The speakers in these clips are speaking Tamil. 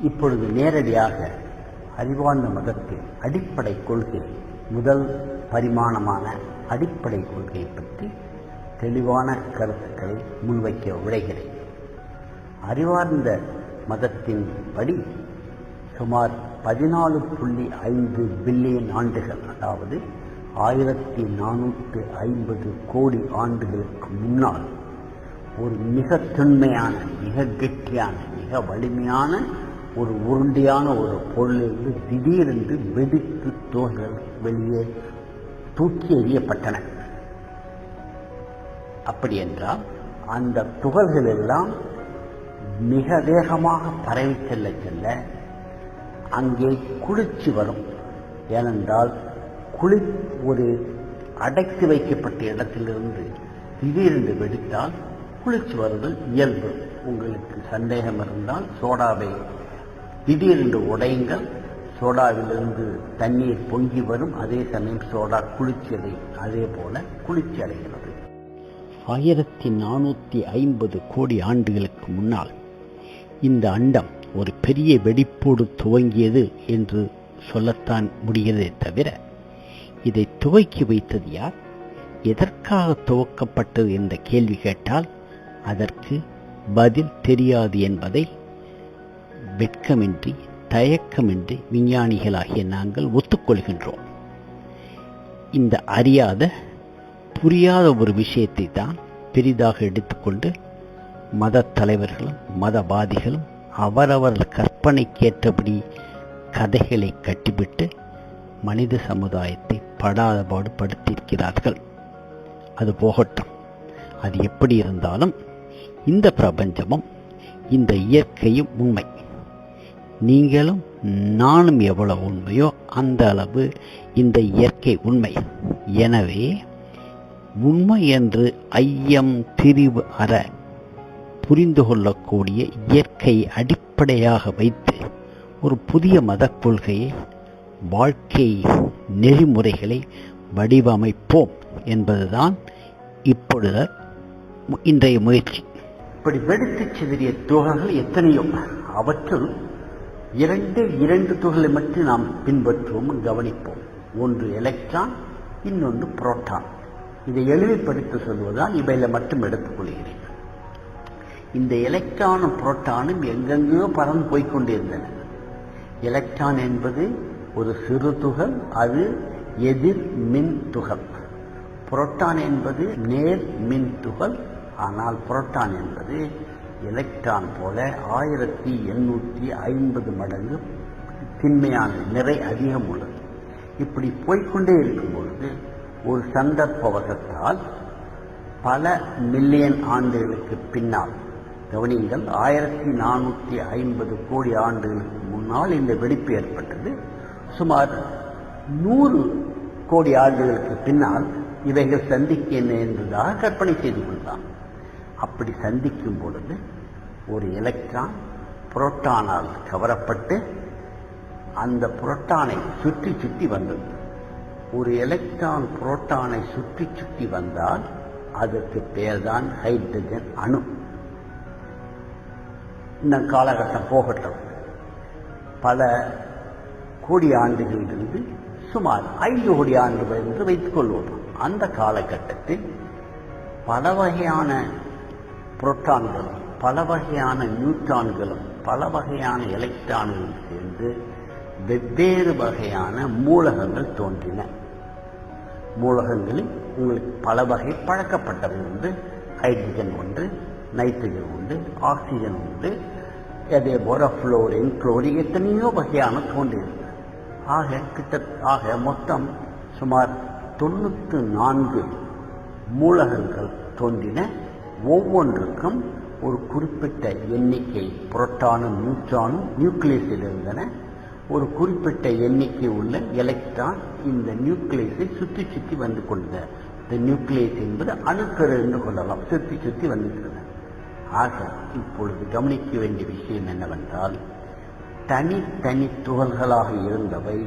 இப்பொழுது நேரடியாக அறிவார்ந்த மதத்தின் அடிப்படை கொள்கை, முதல் பரிமாணமான அடிப்படை கொள்கையை பற்றி தெளிவான கருத்துக்களை முன்வைக்க விளைகிறேன். அறிவார்ந்த மதத்தின் படி சுமார் 14.5 பில்லியன் ஆண்டுகள், அதாவது 1450 கோடி ஆண்டுகளுக்கு முன்னால் ஒரு மிக தொன்மையான, மிக கெட்டியான, மிக வலிமையான ஒரு உருண்டையான ஒரு பொருளிலிருந்து திடீரென்று வெடித்து துகள்கள் வெளியே தூக்கி எறியப்பட்டன. அப்படி என்றால் அந்த துகள்கள் எல்லாம் மிக வேகமாக பரவி செல்ல செல்ல அங்கே குளிர்ச்சி வரும். ஏனென்றால் ஒரு அடைத்து வைக்கப்பட்ட இடத்திலிருந்து திடீரென்று வெடித்தால் குளிர்ச்சி வருதல் இயல்பு. உங்களுக்கு சந்தேகம் இருந்தால் சோடாவை திடீரென்று உடையுங்கள். சோடாவிலிருந்து தண்ணீர் பொங்கி வரும். அதே சமயம் சோடா அதே போல குளிர்ச்சி அடைகிறது. 1450 கோடி ஆண்டுகளுக்கு முன்னால் இந்த அண்டம் ஒரு பெரிய வெடிப்போடு துவங்கியது என்று சொல்லத்தான் முடிகிறதே தவிர, இதை துவக்கி வைத்தது யார், எதற்காக துவக்கப்பட்டது என்ற கேள்வி கேட்டால் அதற்கு பதில் தெரியாது என்பதை வெட்கமின்றி தயக்கமின்றி விஞ்ஞானிகளாகிய நாங்கள் ஒத்துக்கொள்கின்றோம். இந்த அறியாத புரியாத ஒரு விஷயத்தை தான் பெரிதாக எடுத்துக்கொண்டு மத தலைவர்களும் மதவாதிகளும் அவரவர்கள் கற்பனைக்கேற்றபடி கதைகளை கட்டிவிட்டு மனித சமுதாயத்தை படாத பாடுபடுத்தியிருக்கிறார்கள். அது போகட்டும். அது எப்படி இருந்தாலும் இந்த பிரபஞ்சமும் இந்த இயற்கையும் உண்மை. நீங்களும் நானும் எவ்வளவு உண்மையோ அந்த அளவு இந்த இயற்கை உண்மை. எனவே உண்மை என்று ஐயம் திரிவு அற புரிந்து கொள்ளக்கூடிய இயற்கையை அடிப்படையாக வைத்து ஒரு புதிய மத கொள்கையை, வாழ்க்கை நெறிமுறைகளை வடிவமைப்போம் என்பதுதான் இப்பொழுது இன்றைய முயற்சி. இப்படி வெடித்து சிதறிய துகள்கள் எத்தனையோ, அவற்றுள் இரண்டு துகளை மட்டும் நாம் பின்பற்றுவோம், கவனிப்போம். ஒன்று எலக்ட்ரான், இன்னொன்று புரோட்டான். இதை எளிமைப்படுத்த சொல்வதால் இவையில மட்டும் எடுத்துக்கொள்கிறேன். இந்த எலக்ட்ரானும் புரோட்டானும் எங்கெங்கோ பறந்து போய்கொண்டிருந்தன. எலக்ட்ரான் என்பது ஒரு சிறு துகள், அது எதிர் மின் துகள். புரோட்டான் என்பது நேர் மின் துகள். ஆனால் புரோட்டான் என்பது எலக்ட்ரான் போல 1850 மடங்கு திண்மையான நிறை அதிகம் உள்ளது. இப்படி போய்கொண்டே இருக்கும் பொழுது ஒரு சந்தர்ப்பவசத்தால் பல மில்லியன் ஆண்டுகளுக்கு பின்னால், கவனிங்கள், 1450 கோடி ஆண்டுகளுக்கு முன்னால் இந்த வெடிப்பு ஏற்பட்டது. சுமார் 100 கோடி ஆண்டுகளுக்கு பின்னால் இவைகள் சந்திக்க என்பதாக கற்பனை செய்து கொண்டான். அப்படி சந்திக்கும் பொழுது ஒரு எலக்ட்ரான் புரோட்டானால் கவரப்பட்டு அந்த புரோட்டானை சுற்றி சுற்றி வந்தது. ஒரு எலக்ட்ரான் புரோட்டானை சுற்றி சுற்றி வந்தால் அதற்கு பெயர்தான் ஹைட்ரஜன் அணு. இந்த காலகட்டம் போகட்டும். பல கோடி ஆண்டுகளிலிருந்து சுமார் 5 கோடி ஆண்டுகள் என்று வைத்துக் கொள்வோம். அந்த காலகட்டத்தில் பல வகையான புரோட்டான்களும் பல வகையான நியூட்ரான்களும் பல வகையான எலக்ட்ரான்களும் சேர்ந்து வெவ்வேறு வகையான மூலகங்கள் தோன்றின. மூலகங்களில் உங்களுக்கு பல வகை பழக்கப்பட்டவை உண்டு. ஹைட்ரஜன் உண்டு, நைட்ரஜன் உண்டு, ஆக்சிஜன் உண்டு, அதே போல புளோரின், குளோரின், எத்தனையோ வகையான தோன்றியது. ஆக மொத்தம் சுமார் 94 மூலகங்கள் தோன்றின. ஒவ்வொன்றுக்கும் ஒரு குறிப்பிட்ட எண்ணிக்கை புரோட்டானும் நியூட்ரானும் நியூக்ளியஸில் இருந்தன. ஒரு குறிப்பிட்ட எண்ணிக்கை உள்ள எலக்ட்ரான் இந்த நியூக்ளியஸை சுற்றி சுற்றி வந்து கொண்ட, இந்த நியூக்ளியஸ் என்பது அணுக்கரு என்று கொள்ளலாம், சுற்றி சுற்றி வந்துள்ளன. ஆக இப்பொழுது கவனிக்க வேண்டிய விஷயம் என்னவென்றால், தனித்தனி துகள்களாக இருந்தவை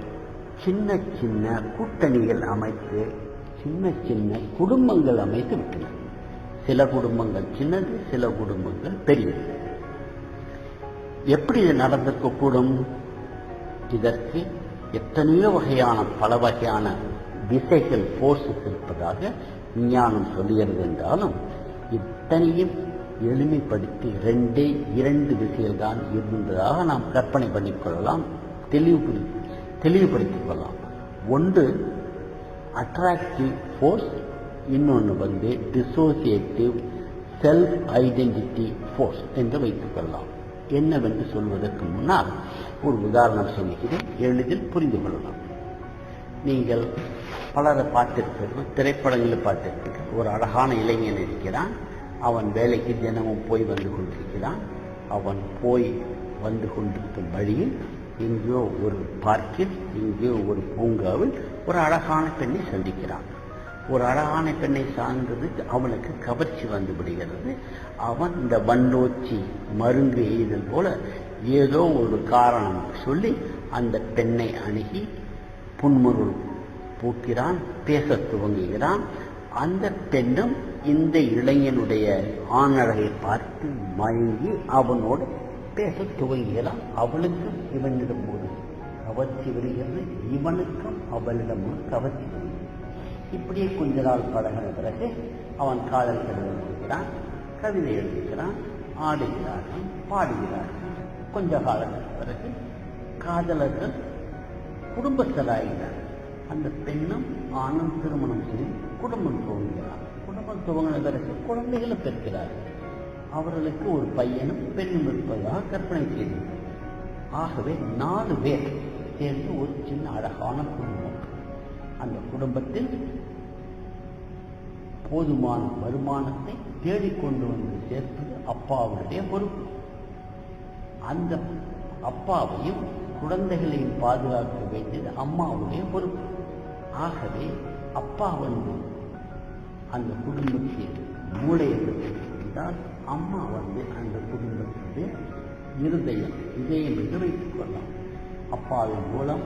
சின்ன சின்ன கூட்டணிகள் அமைத்து சின்ன சின்ன குடும்பங்கள் அமைத்து விட்டன. சில குடும்பங்கள் சின்னது, சில குடும்பங்கள் பெரியது. எப்படி இது நடந்திருக்கக்கூடும்? இதற்கு எத்தனையோ வகையான பல வகையான விசைகள் போர்ஸஸ் இருப்பதாக விஞ்ஞானம் சொல்லுகிறது என்றாலும் இத்தனையும் எளிமைப்படுத்தி இரண்டு விசைகள் தான் இருந்ததாக நாம் கற்பனை பண்ணிக்கொள்ளலாம், தெளிவுபடுத்திக் கொள்ளலாம். ஒன்று அட்ராக்டிவ் ஃபோர்ஸ், இன்னொன்று டிசோசியேட்டிவ் செல்ஃப் ஐடென்டிட்டி ஃபோர்ஸ் என்று வைத்துக் கொள்ளலாம். என்னவென்று சொல்வதற்கு முன்னால் ஒரு உதாரணம் சொல்லுகிறேன், எளிதில் புரிந்து கொள்ளலாம். நீங்கள் பலரை பார்த்திருப்பீர்கள், திரைப்படங்களில் பார்த்திருப்பீர்கள். ஒரு அழகான இளைஞன் இருக்கிறான், அவன் வேலைக்கு தினமும் போய் வந்து கொண்டிருக்கிறான். அவன் போய் வந்து கொண்டிருக்கும் வழியில் எங்கேயோ ஒரு பார்க்கில், எங்கேயோ ஒரு பூங்காவில் ஒரு அழகான பெண்ணை சந்திக்கிறான். ஒரு அழகான பெண்ணை சார்ந்ததுக்கு அவனுக்கு கவர்ச்சி வந்து விடுகிறது. அவன் இந்த வண்டோச்சி மருங்கு எய்தல் போல ஏதோ ஒரு காரணம் சொல்லி அந்த பெண்ணை அணுகி புன்முறுவல் பூக்கிறான், பேச துவங்குகிறான். அந்த பெண்ணும் இந்த இளைஞனுடைய ஆணழகை பார்த்து மயங்கி அவனோடு பேச துவங்குகிறான். அவளுக்கும் இவனிடம் ஒரு கவர்ச்சி வருகிறது, இவனுக்கும் அவளிடம் ஒரு கவர்ச்சி வருகிறது. இப்படியே கொஞ்ச நாள் பழகின பிறகு அவன் காதல் கடிதம் எழுதுகிறான், கவிதை எழுதுகிறான், ஆடுகிறார்கள், பாடுகிறார்கள். கொஞ்ச காலத்துக்கு பிறகு காதலர்கள் குடும்பஸ்தராகிறார். அந்த பெண்ணும் ஆணும் திருமணம் செய்து குடும்பம் துவங்குகிறார். குடும்பம் துவங்கின பிறகு குழந்தைகளை பெறுகிறார்கள். அவர்களுக்கு ஒரு பையனும் பெண்ணும் இருப்பதாக கற்பனை செய்தது. ஆகவே 4 பேர் சேர்ந்து ஒரு சின்ன அழகான குடும்பம். அந்த குடும்பத்தில் போதுமான வருமானத்தை தேடிக்கொண்டு வந்து சேர்ப்பது அப்பாவுடைய பொறுப்பு. அந்த அப்பாவையும் குழந்தைகளையும் பாதுகாக்க வேண்டியது அம்மாவுடைய பொறுப்பு. ஆகவே அப்பா அந்த குடும்பத்தில் மூளையை இருந்தால் அம்மா அந்த குடும்பத்துடைய இதயம் என்று வைத்துக் கொள்ளலாம். அப்பாவின் மூலம்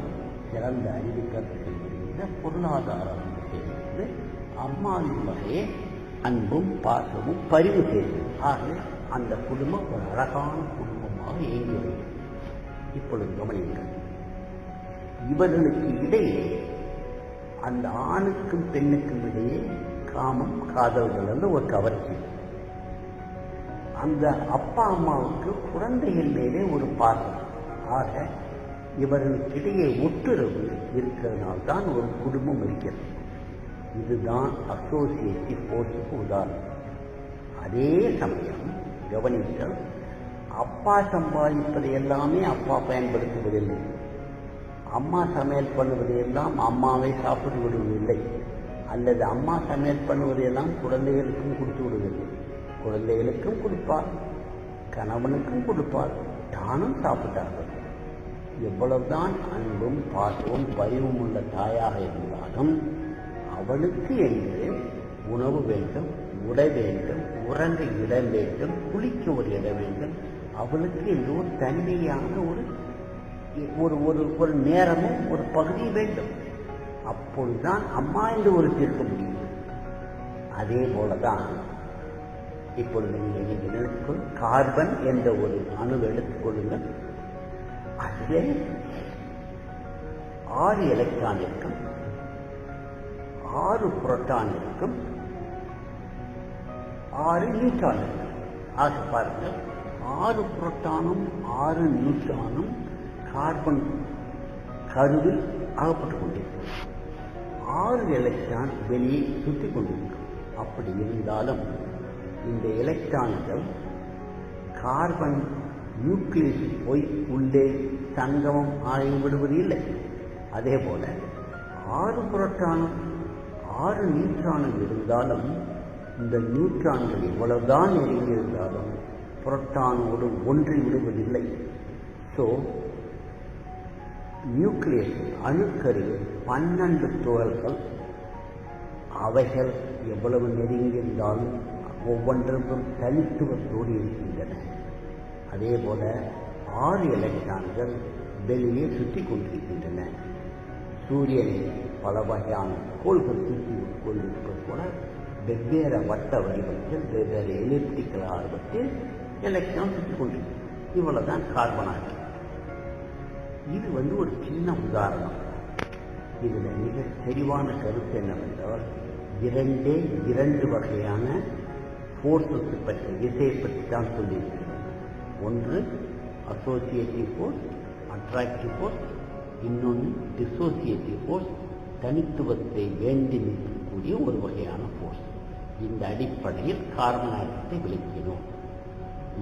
சிறந்த அறிவு கற்பில் வருகின்ற பொருளாதாரம் சேர்ந்து அம்மாவின் வகையே அன்பும் பாசமும் பரிவு செய்தது. ஆகவே அந்த குடும்பம் ஒரு அழகான குடும்பமாக இயங்கி வருகிறது. இப்பொழுது கவனியுங்கள், இவர்களுக்கு இடையே அந்த ஆணுக்கும் பெண்ணுக்கும் இடையே காமம், காதல்கள் ஒரு கவர்ச்சி. அந்த அப்பா அம்மாவுக்கு குழந்தைகள் மேலே ஒரு பாசம். ஆக இவர்களுக்கிடையே ஒட்டுறவு இருக்கிறதுனால்தான் ஒரு குடும்பம் இருக்கிறது. இதுதான் அசோசியேட்டிவ் ஃபோர்ஸுக்கு உதாரணம். அதே சமயம் கவனித்தல், அப்பா சம்பாதிப்பதை எல்லாமே அப்பா பயன்படுத்துவதில்லை, அம்மா சமையல் பண்ணுவதையெல்லாம் அம்மாவை சாப்பிட்டு விடுவதில்லை, அல்லது அம்மா சமையல் பண்ணுவதையெல்லாம் குழந்தைகளுக்கும் கொடுத்து விடுவதில்லை. குழந்தைகளுக்கும் கொடுப்பார், கணவனுக்கும் கொடுப்பார், தானும் சாப்பிட்டார்கள். எவ்வளவுதான் அன்பும் பாசமும் பரிவும் உள்ள தாயாக இருந்தாலும் அவளுக்கு என்று உணவு வேண்டும், உடை வேண்டும், உறங்க இடம் வேண்டும், குளிக்க ஒரு இடம் வேண்டும். அவளுக்கு என்று ஒரு தனிமையான ஒரு நேரமும் ஒரு பகுதி வேண்டும். அப்பொழுதுதான் அம்மா என்று ஒரு தீர்க்க முடியும். அதே போலதான் இப்பொழுது நீங்கள் கார்பன் என்ற ஒரு அணுவை எடுத்துக் கொள்ளுங்கள். அதிலே 6 எலக்ட்ரான் இருக்கும், 6 புரோட்டான் இருக்கும், 6 நியூட்ரான் இருக்கும். ஆக பாருங்கள், 6 புரோட்டானும் 6 நியூட்ரானும் கார்பன் கருவில் அகப்பட்டுக் கொண்டிருக்கும். 6 எலக்ட்ரான் வெளியே சுற்றிக் கொண்டிருக்கும். அப்படி இருந்தாலும் இந்த எலக்ட்ரான்கள் கார்பன் நியூக்ளியஸில் போய் உள்ளே சங்கமம் ஆகிவிடுவது இல்லை. அதே போல 6 புரோட்டானும் 6 நியூட்ரானும் இருந்தாலும் இந்த நியூட்ரான்கள் எவ்வளவுதான் நெருங்கியிருந்தாலும் புரோட்டானோடு ஒன்றி விடுவதில்லை. ஸோ நியூக்ளியஸ் அணுக்கருவில் 12 துகள்கள், அவைகள் எவ்வளவு நெருங்கியிருந்தாலும் ஒவ்வொன்றுக்கும் தனித்துவத்தோடு இருக்கின்றன. அதே போல 6 எலக்ட்ரான்கள் வெளியே சுற்றி கொண்டிருக்கின்றன. சூரியனை பல வகையான கோள்கள் சுற்றி கொண்டிருப்பது போல வெவ்வேறு வட்ட வடிவத்தில், வெவ்வேறு எலிப்டிக்கல் ஆர்வத்தில் எலக்ட்ரான் சுற்றி கொண்டிருக்கும். இவ்வளவுதான் கார்பனாக்சைடு. இது ஒரு சின்ன உதாரணம். இதுல மிக தெளிவான கருத்து என்னவென்றால், இரண்டு வகையான போர்ஸஸ் பற்றி, விசையை பற்றி தான் சொல்லியிருக்கிறது. ஒன்று அசோசியேட்டிவ் ஃபோர்ஸ், அட்ராக்டிவ் ஃபோர்ஸ். இன்னொன்று டிசோசியேட்டிவ் ஃபோர்ஸ், தனித்துவத்தை வேண்டி நிற்கக்கூடிய ஒரு வகையான ஃபோர்ஸ். இந்த அடிப்படையில் கார்பன் ஆக்சைடை விளக்கினோம்.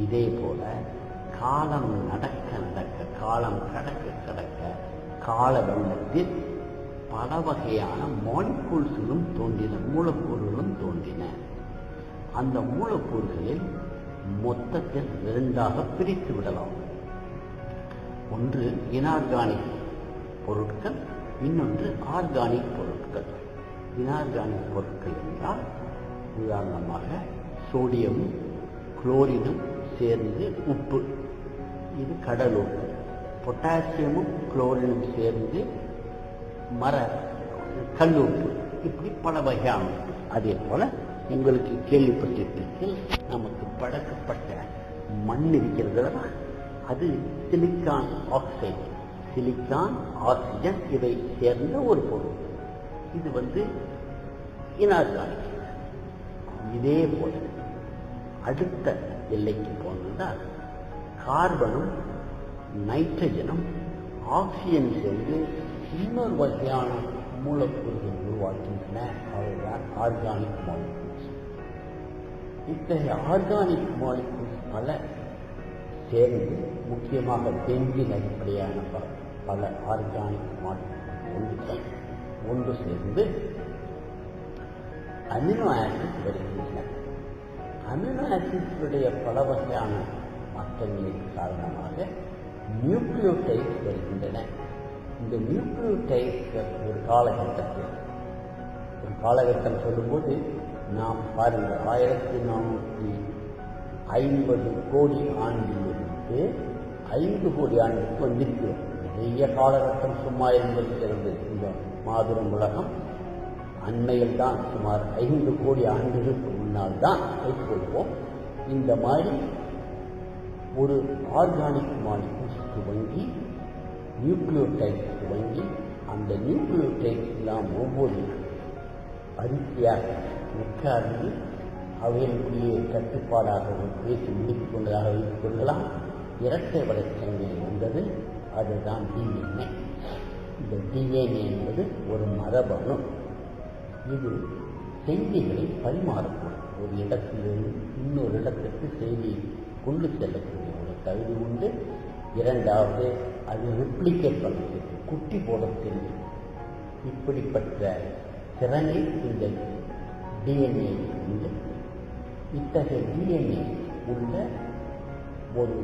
இதே போல காலம் நடக்க நடக்க, காலம் கடக்க கடக்க, கால வெள்ளத்தில் பல வகையான மாலிகூல்ஸ்களும் தோன்றின, மூலக்கூறுகளும் தோன்றின. அந்த மூலக்கூறுகளில் மொத்தத்தில் இரண்டாக பிரித்து விடலாம். ஒன்று இன்ஆர்கானிக் பொருட்கள், இன்னொன்று ஆர்கானிக் பொருட்கள். இன்ஆர்கானிக் பொருட்கள் என்றால் உதாரணமாக சோடியமும் குளோரினும் சேர்ந்து உப்பு, இது கடல் உப்பு. பொட்டாசியமும் குளோரினும் சேர்ந்து கல் உப்பு. இப்படி பல வகையான. அதே போல உங்களுக்கு கேள்விப்பட்டிருப்பீர்கள், நமக்கு பழக்கப்பட்ட மண் இருக்கிறது, அது சிலிக்கான் ஆக்சைடு, சிலிக்கான், ஆக்சிஜன் இவை சேர்ந்த ஒரு பொருள். இது இன்ஆர்கானிக். இதே போல அடுத்த எல்லைக்கு போனதால் கார்பனும் நைட்ரஜனும் ஆக்சிஜன் சேர்ந்து இன்னொரு வகையான மூலக்கூறுகள் உருவாக்கின்றன. அவைதான் ஆர்கானிக் மாலிகூல்ஸ். இத்தகைய ஆர்கானிக் மாலிகூல்ஸ் பல சேர்ந்து, முக்கியமாக பென்சின் அடிப்படையான பல ஆர்கானிக் மாலிகூல்கள் ஒன்று சேர்ந்து அமினோ ஆசிட் வருகின்றன. அமினோ ஆசிட்களுடைய பல வகையான மாற்றங்களின் காரணமாக நியூக்ளியோடைட்ஸ் வருகின்றன. இந்த நியூக்ளியோடைட்ஸ் ஒரு காலகட்டம் சொல்லும்போது நாம் பாருங்கள், 1450 கோடி ஆண்டிலிருந்து 5 கோடி ஆண்டுக்கு வந்திருக்கிறோம். நிறைய காலகட்டம் சும்மா இருந்திருக்கிறது. இந்த மாபெரும் உலகம் அண்மையில் தான் சுமார் 5 கோடி ஆண்டுகளுக்கு முன்னால் தான் வைத்துக்கொள்வோம். இந்த மாதிரி ஒரு ஆர்கானிக் மாலிகூல்ஸ் துவங்கி நியூக்ளியோடைட்ஸ் துவங்கி, அந்த நியூக்ளியோடைட்ஸ் எல்லாம் ஒவ்வொரு அரிசியாக நிற்காது அவைகளுடைய கட்டுப்பாடாக பேசி முடித்துக் கொண்டதாக வைத்துக் கொள்ளலாம். இரட்டை வளர்ச்சியை வந்தது, அதுதான் டிஎன்ஏ. இந்த டிஎன்ஏ என்பது ஒரு மரபணு. இது செய்திகளை பரிமாறப்படும். ஒரு இடத்திலிருந்து இன்னொரு இடத்திற்கு செய்தி கொண்டு செல்லக்கூடிய ஒரு தகுதி உண்டு. இரண்டாவது, அது ரெப்ளிகேட் பண்ணுறது, குட்டி போடத்தில் இப்படிப்பட்ட திறனை இந்த டிஎன்ஏ உண்டு. இத்தகைய டிஎன்ஏ உள்ள ஒரு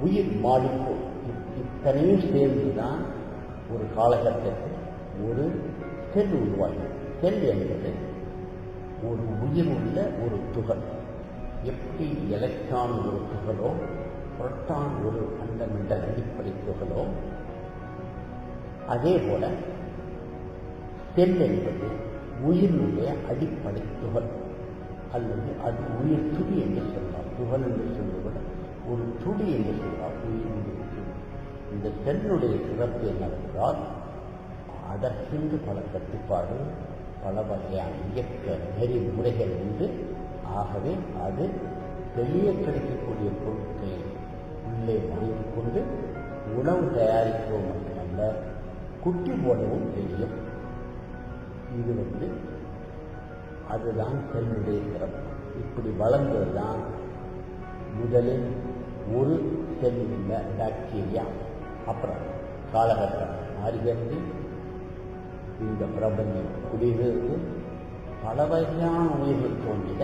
உயிர் மாலிகூல் இத்தனையும் சேர்ந்துதான் ஒரு காலகட்டத்தில் ஒரு செல் உருவாகும். செல் என்பது ஒரு உயிர் உள்ள ஒரு துகள். எப்படி எலக்ட்ரான் ஒரு துகளோ, புரோட்டான் ஒரு ஃபண்டமெண்டல் அடிப்படை துகளோ, அதே போல செல் என்பது உயிரினுடைய அடிப்படை துகள், அல்லது அது உயிர் துடி என்று சொல்லலாம். துகள் என்று சொல்லுவது ஒரு துடி என்று சொல்லலாம். உயிரினுடைய துடி. இந்த செல்லுடைய சிறப்பு என்னவென்றால், அதற்கென்று பல கட்டுப்பாடு, பல வகையான இயக்க நெறிமுறைகள் உண்டு. ஆகவே அது வெளியே கிடைக்கக்கூடிய பொருட்களை உள்ளே வாங்கிக் கொண்டு உணவு தயாரிக்கவும் மட்டுமல்ல, குட்டி போடவும் தெரியும். இது அதுதான் செல்லுடைய சிறப்பு. இப்படி வளர்ந்ததுதான் முதலில் ஒரு செல் உள்ள பாக்டீரியா. அப்புறம் காலகட்டம் மாறுகிறது. இந்த பிரபஞ்சம் குடியிலிருந்து பல வகையான உயிர்கள் தோன்றின.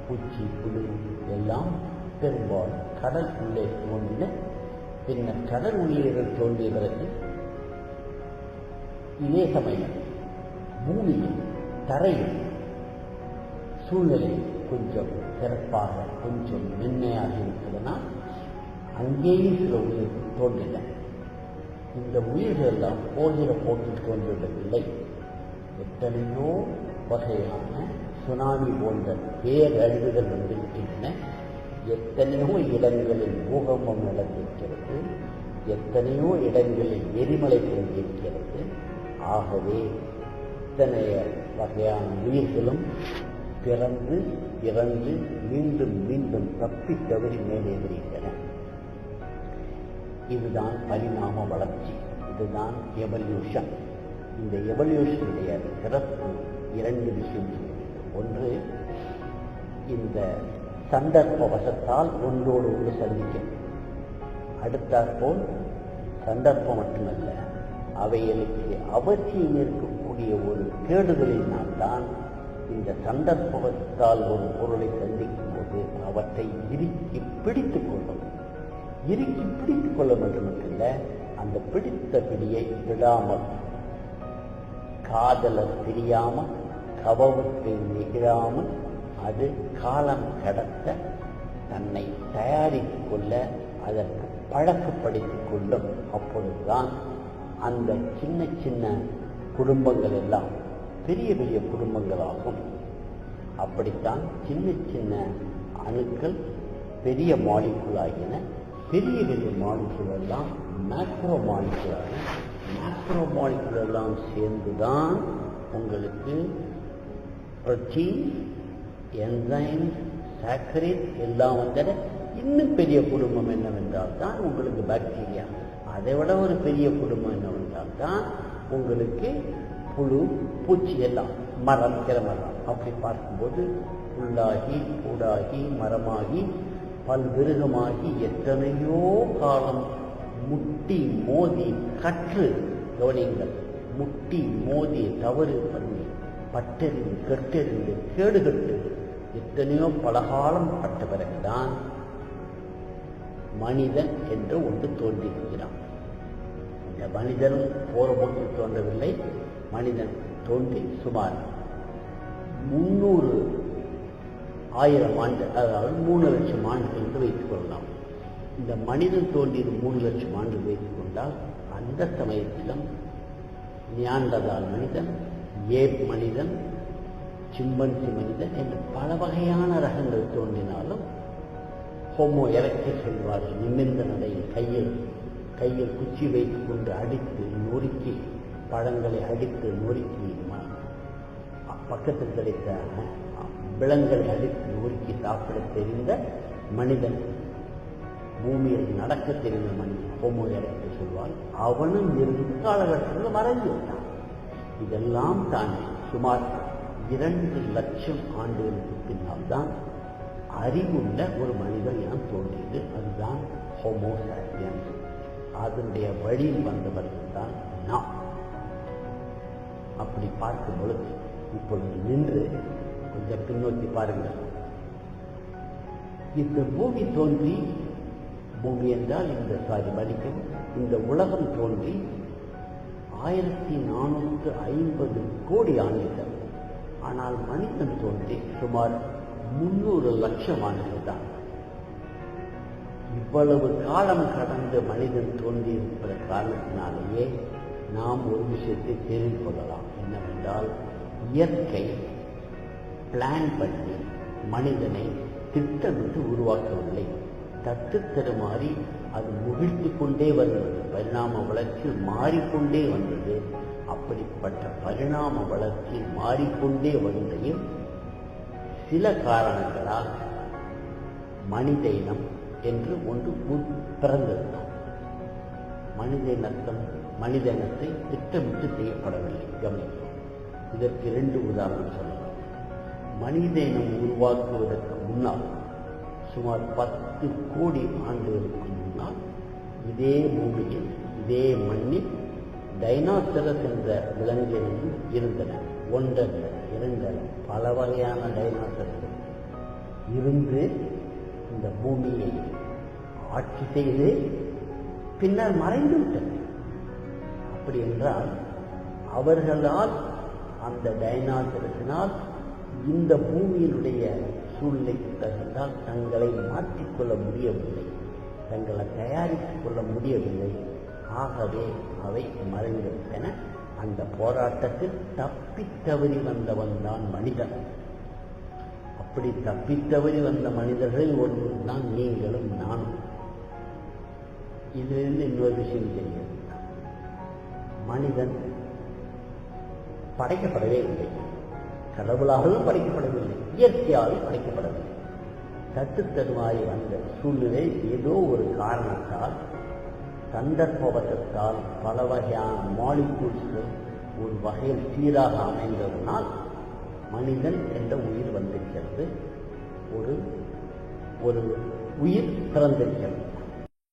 பூச்சி, புழு எல்லாம் பெரும்பாலும் கடல் உள்ளே தோன்றின. பின்னர் கடல் உயிர்கள் தோன்றிய பிறகு இதே சமயம் பூமியில், தரையில் சூழ்நிலை கொஞ்சம் சிறப்பாக, கொஞ்சம் மென்மையாக இருக்கிறதுனா அங்கேயும் சில உயிர்கள் தோன்றின. இந்த உயிர்கள் எல்லாம் போகிற போக்கில் தோன்றிவிடவில்லை. எத்தனையோ வகையான சுனாமி போன்ற பேரழிவுகள் வந்திருக்கின்றன. எத்தனையோ இடங்களில் பூகம்பம் நடந்திருக்கிறது, எத்தனையோ இடங்களில் எரிமலை பொங்கியிருக்கிறது. ஆகவே இத்தனைய வகையான உயிர்களும் பிறந்து இறந்து மீண்டும் மீண்டும் தப்பி தவறி மேலே வருகின்றன. இதுதான் பரிணாம வளர்ச்சி, இதுதான் எவல்யூஷன். இந்த எவல்யூஷனுடைய சிறப்பு இரண்டு விஷயம். ஒன்று, இந்த சந்தர்ப்ப வசத்தால் ஒன்றோடு ஒன்று சந்திக்கும். அடுத்தாற்போல் சந்தர்ப்பம் மட்டுமல்ல, அவைகளுக்கு அவசியம் இருக்கக்கூடிய ஒரு தேடுதலினால்தான் இந்த சந்தர்ப்பத்தால் ஒரு பொருளை சந்திக்கும் போது அவற்றை இறுக்கி பிடித்துக் கொள்ளும். இறுக்கி பிடித்துக் கொள்ள மட்டுமல்ல, அந்த பிடித்த பிடியை விடாமல், காதலர் தெரியாமல், கபவத்தை நெகிழாமல், அது காலம் கடத்த தன்னை தயாரித்துக் கொள்ள அதற்கு பழக்கப்படுத்திக் கொள்ளும். அப்பொழுதுதான் அந்த சின்ன சின்ன குடும்பங்கள் எல்லாம் பெரிய பெரிய குடும்பங்களாகும். அப்படித்தான் சின்ன சின்ன அணுக்கள் பெரிய மாலிகுலாகின, பெரிய பெரிய மாலிகுல் எல்லாம் மேக்ரோ மாலிகுலாக, மேக்ரோ மாலிகுல் எல்லாம் சேர்ந்துதான் உங்களுக்கு புரோட்டீன், என்சைம், சாக்கரைட் எல்லாம் வந்தன. இன்னும் பெரிய குடும்பம் என்னவென்றால் தான் உங்களுக்கு பாக்டீரியா. அதை விட ஒரு பெரிய குடும்பம் என்னவென்றால் தான் உங்களுக்கு புழு, பூச்சி எல்லாம், மரம், கிளமரம். அப்படி பார்க்கும்போது புல்லாகி, பூடாகி, மரமாகி, பல்விருகமாகி எத்தனையோ காலம் முட்டி மோதி கற்று கவனிங்கள், முட்டி மோதி தவறு பண்ணி பட்டெறிந்து கெட்டெறிந்து கேடுகட்டு எத்தனையோ பலகாலம் பட்ட பிறகுதான் மனிதன் என்று ஒன்று தோன்றியிருக்கிறான். இந்த மனிதன் போற போக்கில் தோன்றவில்லை. மனிதன் தோன்றி சுமார் 300,000 ஆண்டு, அதாவது 3 லட்சம் ஆண்டுகள் என்று வைத்துக் கொள்ளலாம். இந்த மனிதன் தோன்றியது 3 லட்சம் ஆண்டு வைத்துக் கொண்டால், அந்த சமயத்திலும் நியாண்டர்தால் மனிதன், ஏப் மனிதன், சிம்பன்சி மனிதன் என்று பல வகையான ரகங்கள் தோன்றினாலும் ஹோமோ எரெக்டஸ் சொல்வார்கள். நிமிர்ந்த நடையில் கையில் குச்சி வைத்துக் கொண்டு அடித்து நொறுக்கி, பழங்களை அடித்து நொறுக்கி, பக்கத்தில் கிடைத்த விலங்குகளை அடித்து நொறுக்கி சாப்பிட தெரிந்த மனிதன், பூமியில் நடக்க தெரிந்த மனிதன் ஹோமோ எரெக்டஸ் சொல்வார். அவனும் இருந்து காலகட்டத்தில் மறைந்து விட்டான். இதெல்லாம் தாண்டி சுமார் 2 லட்சம் ஆண்டுகளுக்கு பின்னால் தான் அறிவுள்ள ஒரு மனிதன் இனம் தோன்றியது. அதுதான் ஹோமோ சாப்பியன்ஸ். அதனுடைய வழியில் வந்தவர்கள் தான் நாம். அப்படி பார்க்கும் பொழுது இப்பொழுது நின்று கொஞ்சம் பின்னோக்கி பாருங்கள். இந்த பூமி தோன்றி, பூமி என்றால் இந்த உலகம் தோன்றி 1450 கோடி ஆண்டுகள். ஆனால் மனிதன் தோன்றி சுமார் 300 லட்சம் ஆண்டுகள் தான். இவ்வளவு காலம் கடந்து மனிதன் தோன்றியிருக்கிற காரணத்தினாலேயே நாம் ஒரு விஷயத்தை தெரிந்து கொள்ளலாம். என்னவென்றால், இயற்கை பிளான் பண்ணி மனிதனை திட்டமிட்டு உருவாக்கவில்லை. தட்டு தடுமாறி அது முகிழ்த்து கொண்டே வந்தது. பரிணாம வளர்ச்சியில் மாறிக்கொண்டே வந்தது. அப்படிப்பட்ட பரிணாம வளர்ச்சியில் மாறிக்கொண்டே வந்தையும் சில காரணங்களால் மனித இனம் என்று ஒன்று பிறந்தது. மனித இனத்தை திட்டமிட்டு செய்யப்படவில்லை. கவனிக்கிறோம். இதற்கு 2 உதாரணம் சொல்லலாம். மனித இனம் உருவாக்குவதற்கு முன்னால் சுமார் 10 கோடி ஆண்டுகளுக்கு முன்னால் இதே பூமியில், இதே மண்ணில் டைனோசரஸ் என்ற விலங்கினங்கள் இருந்தன. ஒன்றல்ல, இரண்டல்ல, பல வகையான டைனோசரஸ்கள் இருந்து இந்த பூமியை ஆட்சி செய்து பின்னர் மறைந்து விட்டது. அப்படி என்றால் அவர்களால், அந்த டைனோசரஸினால் இந்த பூமியினுடைய சூழ்நிலைக்கு தகுந்தால் தங்களை மாற்றிக்கொள்ள முடியவில்லை, தங்களை தயாரித்துக் கொள்ள முடியவில்லை. ஆகவே அவை மறைந்துவிட்டன. அந்த போராட்டத்தில் தப்பி தவறி வந்தவன் தான் மனிதன். அப்படி தப்பித்தவறி வந்த மனிதர்கள் ஒன்று தான் நீங்களும் நானும். இதிலிருந்து இன்னொரு விஷயம் தெரியும். மனிதன் படைக்கப்படவே இல்லை, கடவுளாகவும் படைக்கப்படவில்லை, இயற்கையாகவும் படைக்கப்படவில்லை. தட்டு தடுமாறி வந்த சூழ்நிலை ஏதோ ஒரு காரணத்தால், சந்தர்ப்பவசத்தால் பல வகையான மாலிகூல்ஸ்கள் ஒரு வகையில் சீராக அமைந்ததனால் மனிதன் என்ற உயிர் வந்திருக்கிறது, ஒரு உயிர் பிறந்திருக்கிறது.